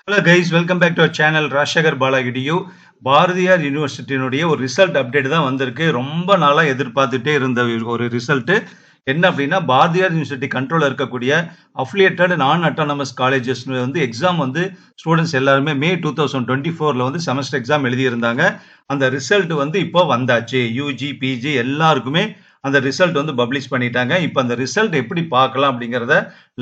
Hello guys, welcome back to our channel Rajasekar பாலாகிடியூ. பாரதியார் யூனிவர்சிட்டியினுடைய ஒரு ரிசல்ட் அப்டேட் தான் வந்திருக்கு. ரொம்ப நாளாக எதிர்பார்த்துட்டே இருந்த ஒரு ரிசல்ட்டு என்ன அப்படின்னா, பாரதியார் யூனிவர்சிட்டி கண்ட்ரோலில் இருக்கக்கூடிய அஃபிலியேட்டட் நான் அட்டானமஸ் காலேஜஸ் எக்ஸாம் ஸ்டூடெண்ட்ஸ் எல்லாருமே மே 2024 செமஸ்டர் எக்ஸாம் எழுதியிருந்தாங்க. அந்த ரிசல்ட் இப்போ வந்தாச்சு. யூஜி பிஜி எல்லாருக்குமே அந்த ரிசல்ட் பப்ளிஷ் பண்ணிட்டாங்க. இப்போ அந்த ரிசல்ட் எப்படி பார்க்கலாம் அப்படிங்கிறத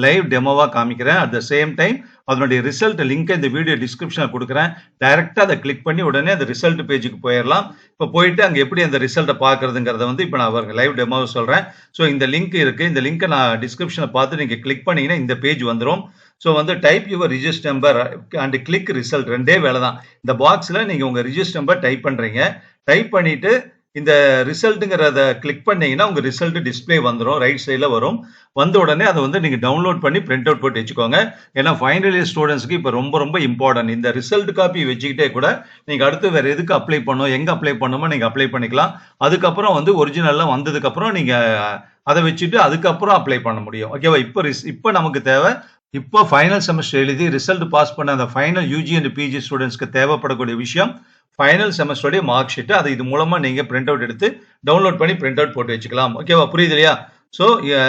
லைவ் டெமோவா காமிக்கிறேன். அட் த சேம் டைம் அதனுடைய ரிசல்ட் லிங்க் இந்த வீடியோ டிஸ்கிரிப்ஷனில் கொடுக்குறேன். டைரக்டா அதை கிளிக் பண்ணி உடனே அந்த ரிசல்ட் பேஜுக்கு போயிடலாம். இப்போ போயிட்டு அங்கே எப்படி அந்த ரிசல்ட்டை பார்க்கறதுங்கிறத இப்போ நான் அவருக்கு லைவ் டெமோவை சொல்றேன். ஸோ இந்த லிங்க் இருக்கு. இந்த லிங்கை நான் டிஸ்கிரிப்ஷனை பார்த்து நீங்க கிளிக் பண்ணீங்கன்னா இந்த பேஜ் வந்துடும். So type your register number and click result, ரெண்டே வேலை தான். இந்த பாக்ஸில் நீங்கள் உங்கள் ரிஜிஸ்டர் நம்பர் டைப் பண்ணுறீங்க. டைப் பண்ணிட்டு இந்த ரிசல்ட்டுங்கிறத கிளிக் பண்ணீங்கன்னா உங்க ரிசல்ட் டிஸ்பிளே வந்துடும். ரைட் சைடில் வரும். வந்த உடனே அதை நீங்க டவுன்லோட் பண்ணி பிரிண்ட் அவுட் போட்டு வச்சுக்கோங்க. ஏன்னா ஃபைனல் இயர் ஸ்டூடெண்ட்ஸ்க்கு இப்போ ரொம்ப ரொம்ப இம்பார்ட்டன்ட். இந்த ரிசல்ட் காப்பி வச்சுக்கிட்டே கூட நீங்க அடுத்து வேற எதுக்கு அப்ளை பண்ணணும், எங்க அப்ளை பண்ணுமோ நீங்க அப்ளை பண்ணிக்கலாம். அதுக்கப்புறம் ஒரிஜினல்லாம் வந்ததுக்கு அப்புறம் நீங்க அதை வச்சுட்டு அதுக்கப்புறம் அப்ளை பண்ண முடியும். ஓகேவா? இப்போ நமக்கு தேவை, இப்போ ஃபைனல் செமஸ்டர் எழுதி ரிசல்ட் பாஸ் பண்ண அந்த ஃபைனல் யூஜி அண்ட் பிஜி ஸ்டூடெண்ட்ஸ்க்கு தேவைப்படக்கூடிய விஷயம் ஃபைனல் செமஸ்டருடைய மார்க் ஷீட். அது இது மூலமா நீங்க பிரிண்ட் அவுட் எடுத்து டவுன்லோட் பண்ணி பிரிண்ட் அவுட் போட்டு வச்சுக்கலாம். ஓகேவா? புரியுது இல்லையா? ஸோ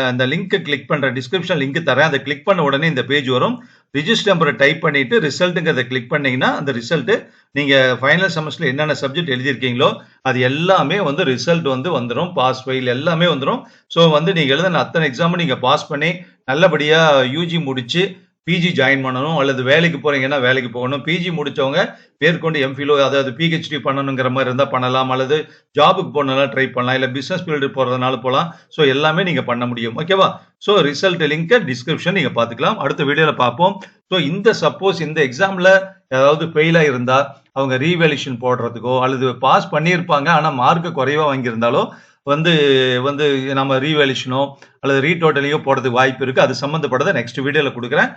அந்த லிங்க் கிளிக் பண்ற டிஸ்கிரிப்ஷன் லிங்க் தரேன். அதை கிளிக் பண்ண உடனே இந்த பேஜ் வரும். ரிஜிஸ்டர் நம்பரை டைப் பண்ணிட்டு ரிசல்ட்டுங்கிறத கிளிக் பண்ணீங்கன்னா அந்த ரிசல்ட் நீங்க ஃபைனல் செமஸ்டர்ல என்னென்ன சப்ஜெக்ட் எழுதியிருக்கீங்களோ அது எல்லாமே ரிசல்ட் வந்துடும். பாஸ் ஃபெயில் எல்லாமே வந்துடும். ஸோ நீங்க எழுதின அத்தனை எக்ஸாமும் நீங்க பாஸ் பண்ணி நல்லபடியா யூஜி முடிச்சு பிஜி ஜாயின் பண்ணணும், அல்லது வேலைக்கு போறீங்கன்னா வேலைக்கு போகணும். பிஜி முடிச்சவங்க மேற்கொண்டு எம்ஃபிலோ அதாவது பிஹெச்டி பண்ணணுங்கிற மாதிரி இருந்தால் பண்ணலாம், அல்லது ஜாபுக்கு போனாலும் ட்ரை பண்ணலாம், இல்லை பிசினஸ் ஃபீல்டு போறதுனால போகலாம். ஸோ எல்லாமே நீங்க பண்ண முடியும். ஓகேவா? ஸோ ரிசல்ட் லிங்க் டிஸ்கிரிப்ஷன் நீங்க பார்த்துக்கலாம். அடுத்த வீடியோல பார்ப்போம். ஸோ சப்போஸ் இந்த எக்ஸாம்ல ஏதாவது ஃபெயிலா இருந்தா அவங்க ரீவேல்யூஷன் போடுறதுக்கோ அல்லது பாஸ் பண்ணியிருப்பாங்க ஆனா மார்க் குறைவா வாங்கியிருந்தாலோ வந்து வந்து நம்ம ரீவேல்யூஷனோ அல்லது ரீடோட்டலையோ போடுறதுக்கு வாய்ப்பு இருக்கு. அது சம்பந்தப்பட்டதை நெக்ஸ்ட் வீடியோல கொடுக்குறேன்.